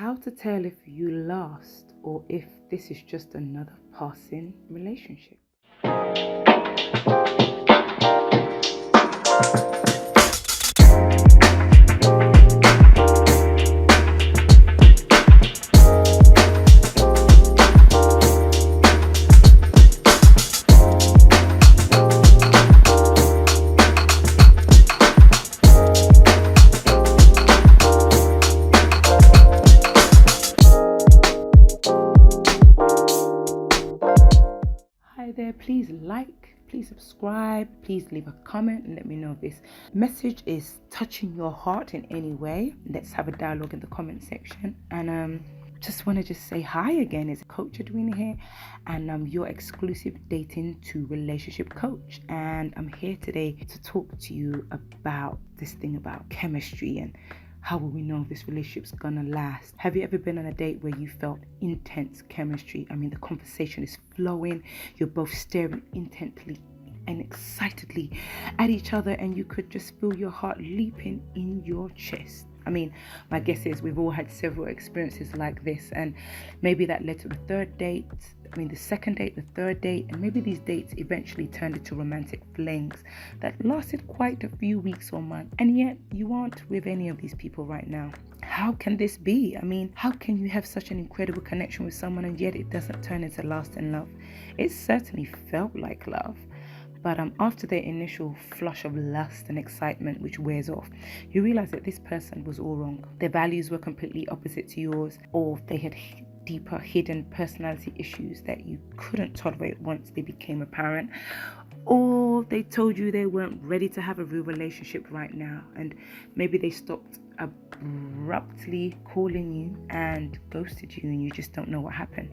How to tell if you last or if this is just another passing relationship. Hi there, please like, please subscribe, please leave a comment and let me know if this message is touching your heart in any way. Let's have a dialogue in the comment section. And just want to say hi again. It's Coach Edwina here, and I'm your exclusive dating to relationship coach. And I'm here today to talk to you about this thing about chemistry and how will we know if this relationship's gonna last? Have you ever been on a date where you felt intense chemistry? I mean, the conversation is flowing, you're both staring intently and excitedly at each other, and you could just feel your heart leaping in your chest. I mean, my guess is we've all had several experiences like this, and maybe that led to the second date, the third date, and maybe these dates eventually turned into romantic flings that lasted quite a few weeks or months, and yet you aren't with any of these people right now. How can this be? I mean, how can you have such an incredible connection with someone and yet it doesn't turn into lasting love? It certainly felt like love. But after the initial flush of lust and excitement, which wears off, you realize that this person was all wrong. Their values were completely opposite to yours, or they had deeper hidden personality issues that you couldn't tolerate once they became apparent, or they told you they weren't ready to have a real relationship right now, and maybe they stopped abruptly calling you and ghosted you, and you just don't know what happened.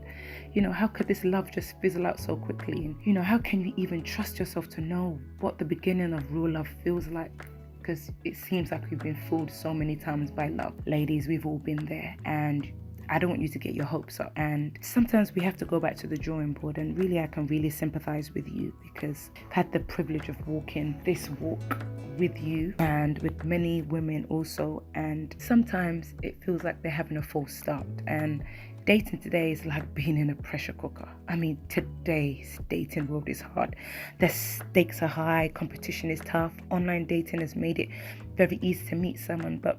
How could this love just fizzle out so quickly? And how can you even trust yourself to know what the beginning of real love feels like? Because it seems like we've been fooled so many times by love. Ladies, we've all been there, and I don't want you to get your hopes up. And sometimes we have to go back to the drawing board, and really I can really sympathize with you, because I've had the privilege of walking this walk with you and with many women also, and sometimes it feels like they're having a false start. And dating today is like being in a pressure cooker. I mean, today's dating world is hard. The stakes are high, competition is tough. Online dating has made it very easy to meet someone, but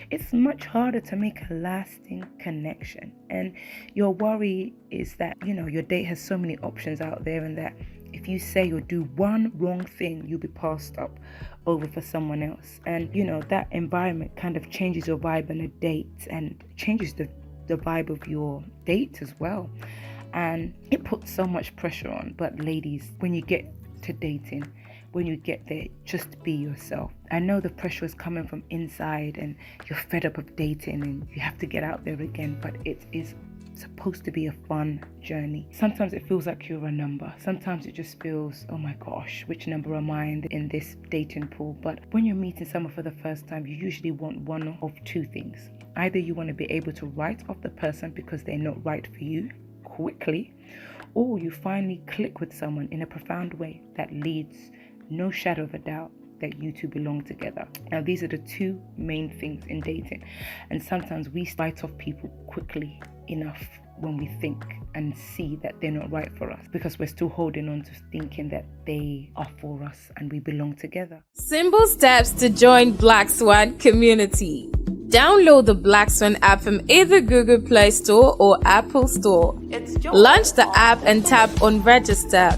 it's much harder to make a lasting connection. And your worry is that, your date has so many options out there, and that if you say or do one wrong thing, you'll be passed up over for someone else. And, that environment kind of changes your vibe on a date and changes the vibe of your date as well. And it puts so much pressure on. But ladies, when you get to dating, when you get there, just be yourself. I know the pressure is coming from inside and you're fed up of dating and you have to get out there again, but it is supposed to be a fun journey. Sometimes it feels like you're a number. Sometimes it just feels, oh my gosh, which number am I in this dating pool? But when you're meeting someone for the first time, you usually want one of two things. Either you want to be able to write off the person because they're not right for you quickly, or you finally click with someone in a profound way that leads no shadow of a doubt that you two belong together. Now, these are the two main things in dating, and sometimes we write off people quickly enough when we think and see that they're not right for us, because we're still holding on to thinking that they are for us and we belong together. Simple steps to join Black Swan community. Download the Black Swan app from either Google Play Store or Apple Store. Launch the app and tap on register.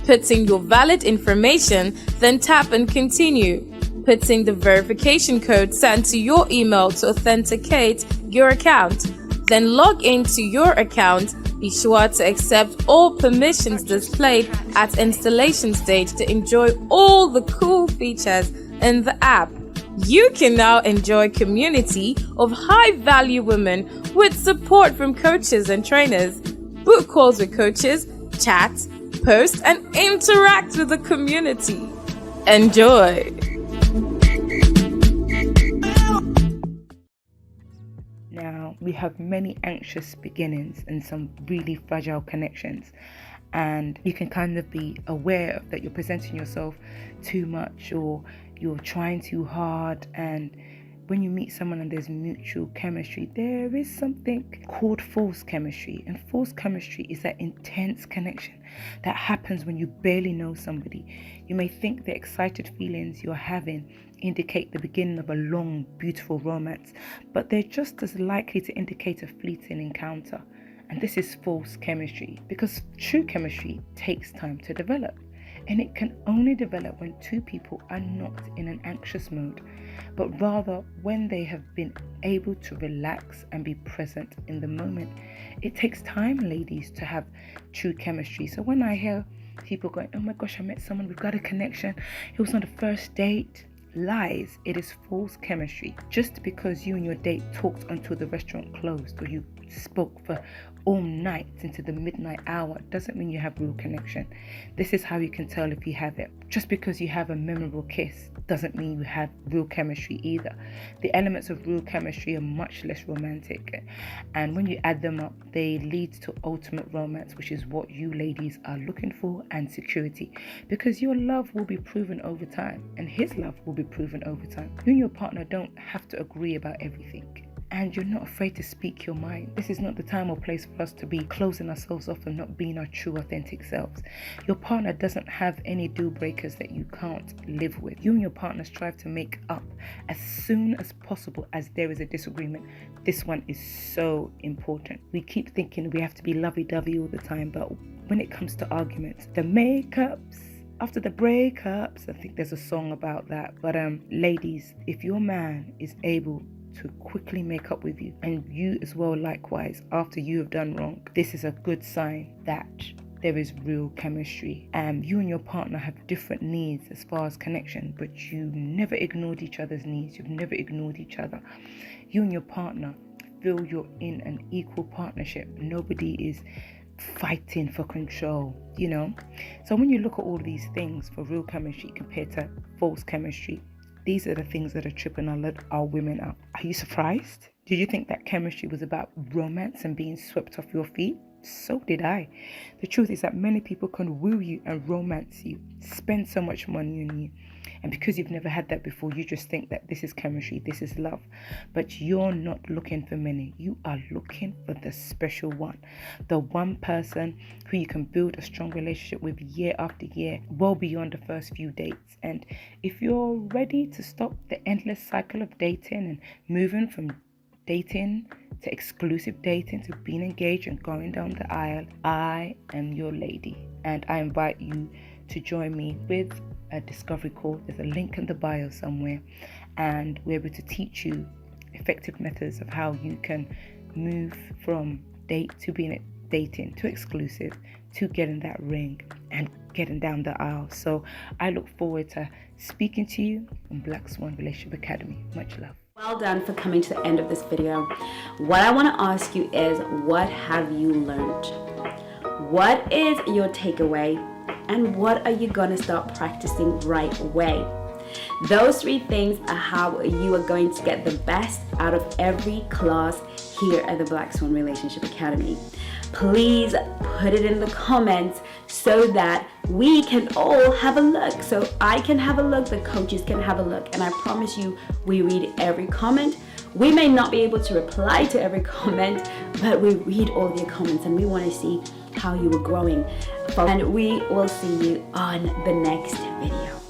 Put in your valid information, then tap and continue. Put in the verification code sent to your email to authenticate your account. Then log into your account. Be sure to accept all permissions displayed at installation stage to enjoy all the cool features in the app. You can now enjoy a community of high-value women with support from coaches and trainers. Book calls with coaches, chat, post, and interact with the community. Enjoy! Now, we have many anxious beginnings and some really fragile connections. And you can kind of be aware that you're presenting yourself too much, or you're trying too hard. And when you meet someone and there's mutual chemistry, there is something called false chemistry. And false chemistry is that intense connection that happens when you barely know somebody. You may think the excited feelings you're having indicate the beginning of a long, beautiful romance, but they're just as likely to indicate a fleeting encounter. And this is false chemistry, because true chemistry takes time to develop. And it can only develop when two people are not in an anxious mode, but rather when they have been able to relax and be present in the moment. It takes time, ladies, to have true chemistry. So when I hear people going, oh my gosh, I met someone, we've got a connection, it was on the first date. Lies. It is false chemistry. Just because you and your date talked until the restaurant closed, or you spoke for all night into the midnight hour, doesn't mean you have real connection. This is how you can tell if you have it. Just because you have a memorable kiss doesn't mean you have real chemistry either. The elements of real chemistry are much less romantic, and when you add them up, they lead to ultimate romance, which is what you ladies are looking for, and security, because your love will be proven over time, and his love will be proven over time. You and your partner don't have to agree about everything, and you're not afraid to speak your mind. This is not the time or place for us to be closing ourselves off and not being our true, authentic selves. Your partner doesn't have any deal breakers that you can't live with. You and your partner strive to make up as soon as possible as there is a disagreement. This one is so important. We keep thinking we have to be lovey-dovey all the time, but when it comes to arguments, the makeups, after the breakups, I think there's a song about that. But ladies, if your man is able to quickly make up with you, and you as well likewise, after you have done wrong, this is a good sign that there is real chemistry. You and your partner have different needs as far as connection, but you never ignored each other's needs. You've never ignored each other. You and your partner feel you're in an equal partnership. Nobody is fighting for control, you know. So when you look at all of these things for real chemistry compared to false chemistry, these are the things that are tripping our women up. Are you surprised? Did you think that chemistry was about romance and being swept off your feet? So did I. The truth is that many people can woo you and romance you, spend so much money on you. And because you've never had that before, you just think that this is chemistry, this is love. But you're not looking for many. You are looking for the special one. The one person who you can build a strong relationship with year after year, well beyond the first few dates. And if you're ready to stop the endless cycle of dating and moving from dating to exclusive dating to being engaged and going down the aisle, I am your lady. And I invite you to join me with a discovery call. There's a link in the bio somewhere, and we're able to teach you effective methods of how you can move from date to being dating to exclusive to getting that ring and getting down the aisle. So I look forward to speaking to you on Black Swan Relationship Academy. Much love. Well done for coming to the end of this video. What I want to ask you is, what have you learned? What is your takeaway? And what are you going to start practicing right away? Those three things are how you are going to get the best out of every class here at the Black Swan Relationship Academy. Please put it in the comments so that we can all have a look. So I can have a look, the coaches can have a look, and I promise you, we read every comment. We may not be able to reply to every comment, but we read all your comments and we want to see how you are growing. And we will see you on the next video.